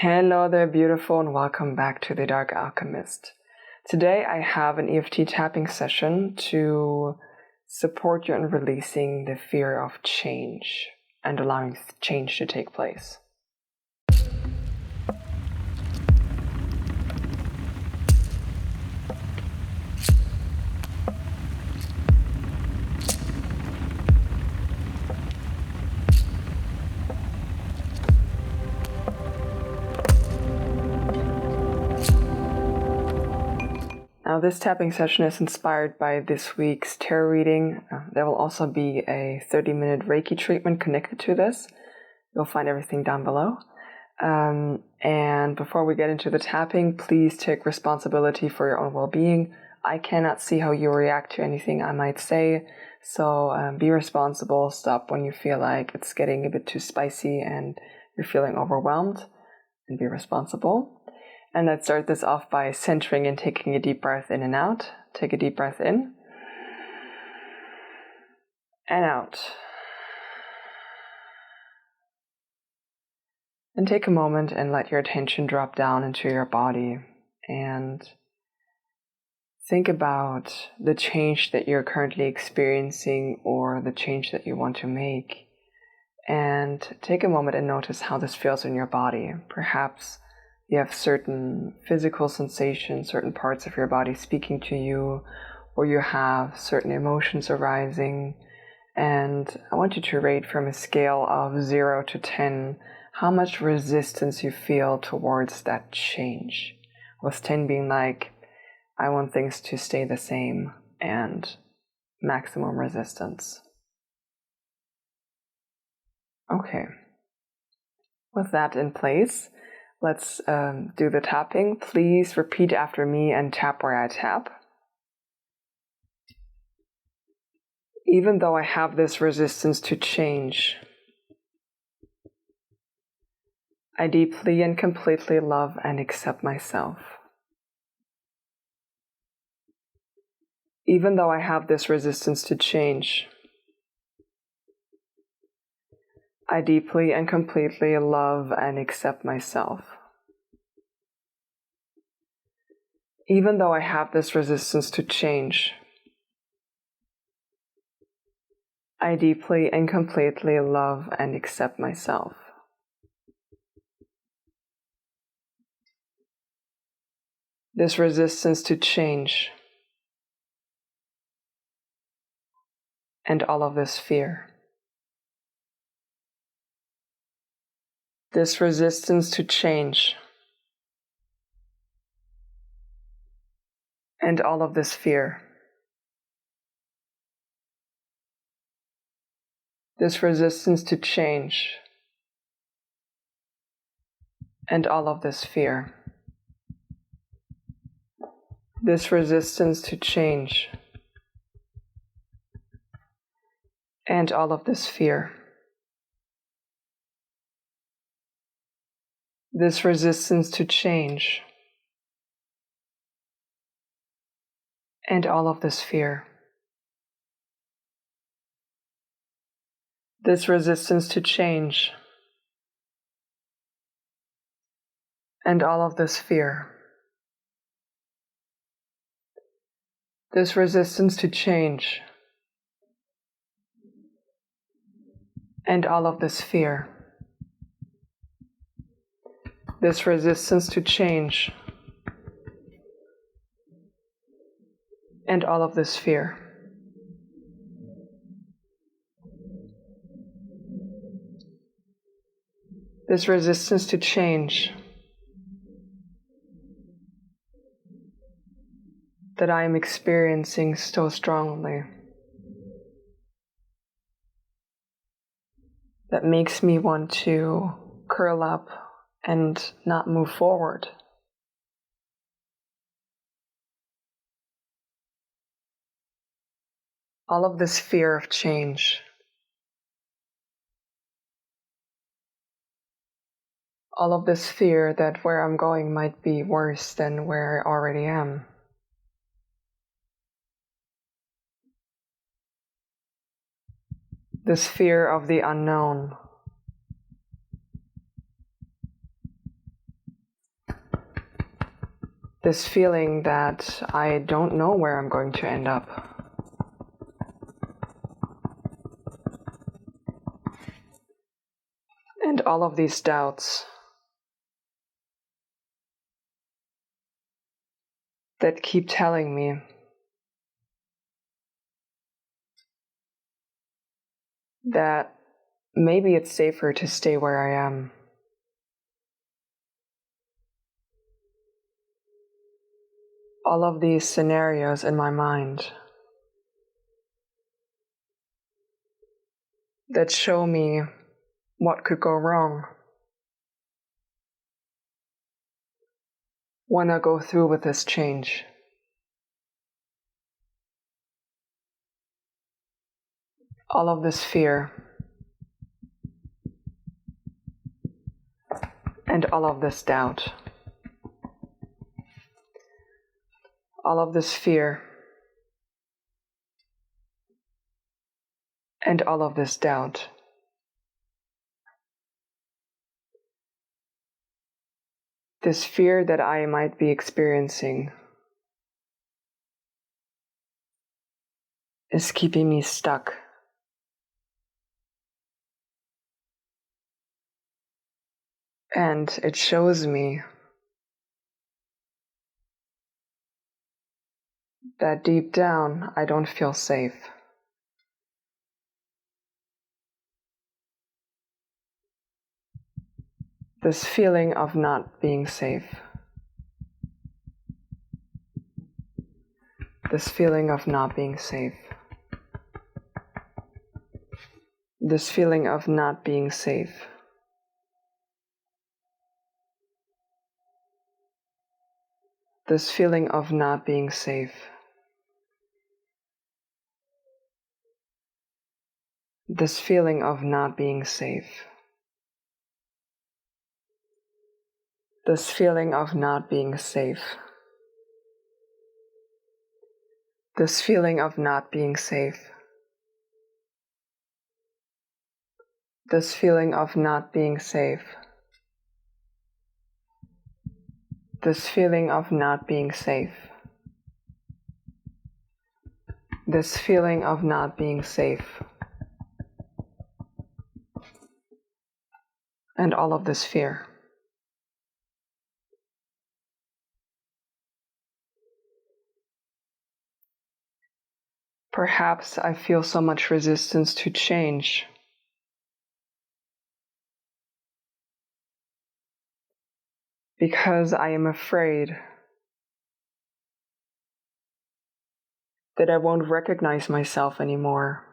Hello there, beautiful, and welcome back to The Dark Alchemist. Today I have an EFT tapping session to support you in releasing the fear of change and allowing change to take place. Now, this tapping session is inspired by this week's tarot reading. There will also be a 30-minute Reiki treatment connected to this. You'll find everything down below. And before we get into the tapping, please take responsibility for your own well-being. I cannot see how you react to anything I might say, so be responsible. Stop when you feel like it's getting a bit too spicy and you're feeling overwhelmed, and be responsible. And let's start this off by centering and taking a deep breath in and out. Take a deep breath in and out. And take a moment and let your attention drop down into your body and think about the change that you're currently experiencing or the change that you want to make. And take a moment and notice how this feels in your body. Perhaps you have certain physical sensations, certain parts of your body speaking to you, or you have certain emotions arising. And I want you to rate from a scale of 0 to 10 how much resistance you feel towards that change. With 10 being like, I want things to stay the same, and maximum resistance. Okay. With that in place, let's do the tapping. Please repeat after me and tap where I tap. Even though I have this resistance to change, I deeply and completely love and accept myself. Even though I have this resistance to change, I deeply and completely love and accept myself. Even though I have this resistance to change, I deeply and completely love and accept myself. This resistance to change and all of this fear. This resistance to change and all of this fear. This resistance to change and all of this fear. This resistance to change and all of this fear. This resistance to change and all of this fear. This resistance to change and all of this fear. This resistance to change and all of this fear. This resistance to change and all of this fear. This resistance to change that I am experiencing so strongly, that makes me want to curl up and not move forward. All of this fear of change. All of this fear that where I'm going might be worse than where I already am. This fear of the unknown. This feeling that I don't know where I'm going to end up. And all of these doubts that keep telling me that maybe it's safer to stay where I am. All of these scenarios in my mind that show me what could go wrong when I go through with this change. All of this fear and all of this doubt. All of this fear and all of this doubt. This fear that I might be experiencing is keeping me stuck. And it shows me that deep down I don't feel safe. This feeling of not being safe. This feeling of not being safe. This feeling of not being safe. This feeling of not being safe. This feeling of not being safe. This feeling of not being safe. This feeling of not being safe. This feeling of not being safe. This feeling of not being safe. This feeling of not being safe. And all of this fear. Perhaps I feel so much resistance to change because I am afraid that I won't recognize myself anymore.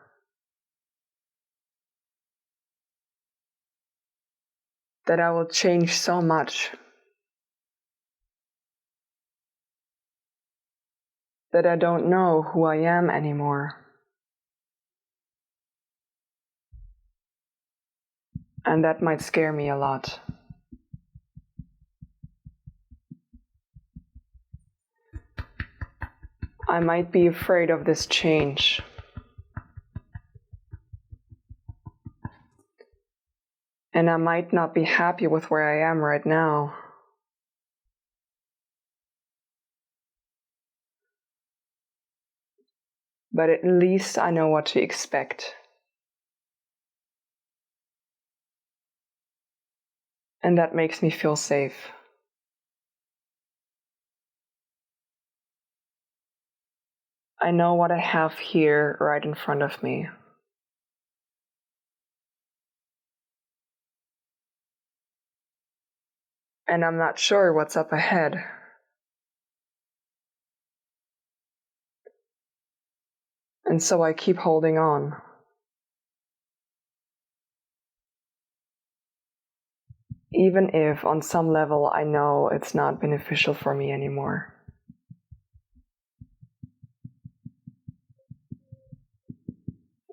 That I will change so much that I don't know who I am anymore. And that might scare me a lot. I might be afraid of this change. And I might not be happy with where I am right now. But at least I know what to expect. And that makes me feel safe. I know what I have here right in front of me. And I'm not sure what's up ahead. And so I keep holding on. Even if on some level I know it's not beneficial for me anymore.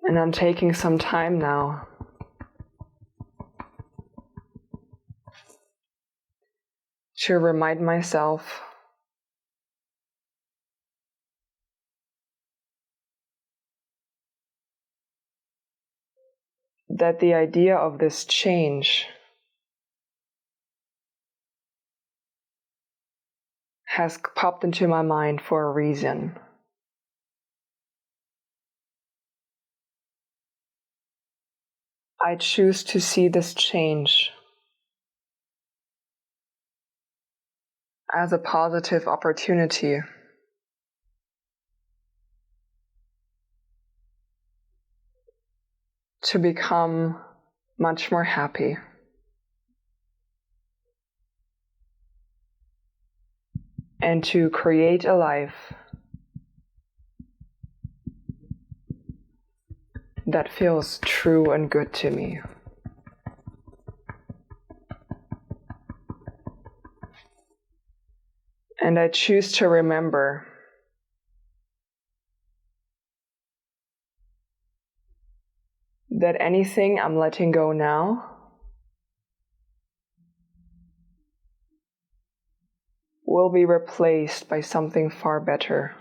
And I'm taking some time now to remind myself that the idea of this change has popped into my mind for a reason. I choose to see this change as a positive opportunity to become much more happy. And to create a life that feels true and good to me. And I choose to remember that anything I'm letting go now will be replaced by something far better.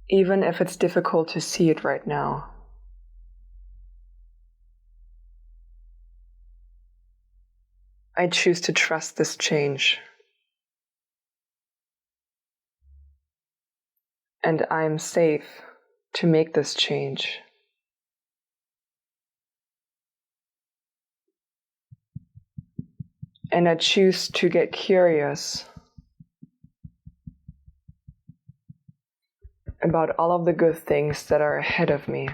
Even if it's difficult to see it right now. I choose to trust this change. And I'm safe to make this change. And I choose to get curious about all of the good things that are ahead of me.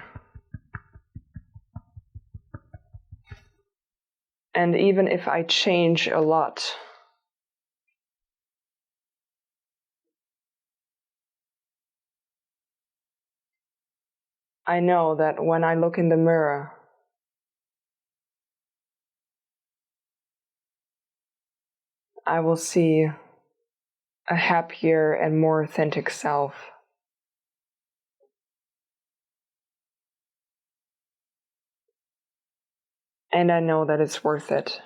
And even if I change a lot, I know that when I look in the mirror, I will see a happier and more authentic self. And I know that it's worth it.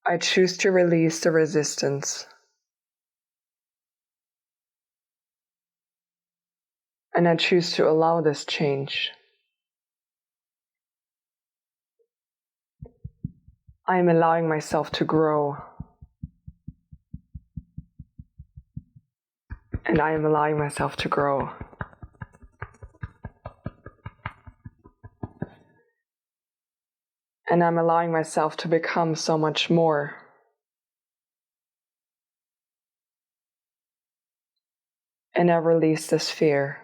I choose to release the resistance. And I choose to allow this change. I am allowing myself to grow. And I am allowing myself to grow. And I'm allowing myself to become so much more. And I release this fear.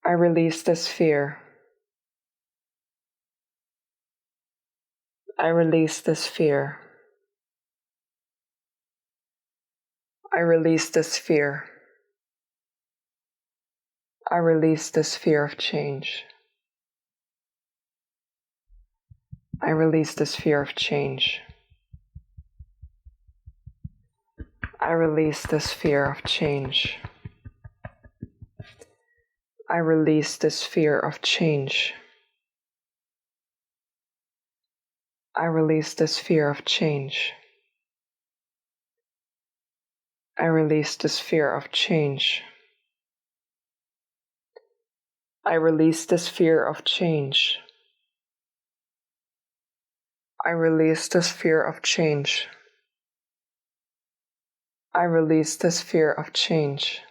I release this fear. I release this fear. I release this fear. I release this fear of change. I release this fear of change. I release this fear of change. I release this fear of change. I release this fear of change. I release this fear of change. I release this fear of change. I release this fear of change. I release this fear of change.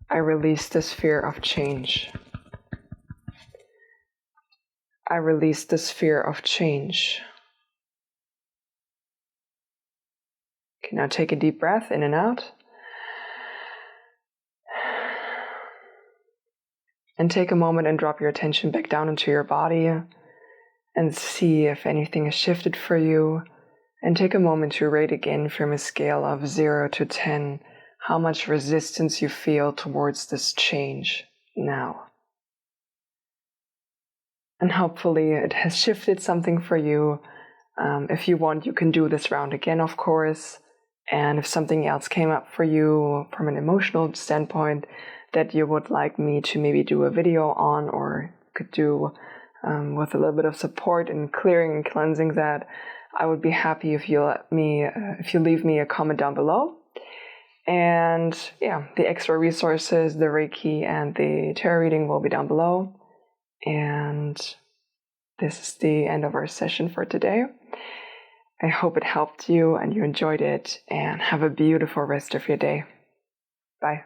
I release this fear of change. I release this fear of change. Okay, now take a deep breath in and out. And take a moment and drop your attention back down into your body and see if anything has shifted for you. And take a moment to rate again from a scale of 0 to 10 how much resistance you feel towards this change now. And hopefully it has shifted something for you. If you want, you can do this round again, of course. And if something else came up for you from an emotional standpoint that you would like me to maybe do a video on, or could do with a little bit of support in clearing and cleansing that, I would be happy if you leave me a comment down below. And yeah, the extra resources, the Reiki and the tarot reading will be down below. And this is the end of our session for today. I hope it helped you and you enjoyed it, and have a beautiful rest of your day. Bye.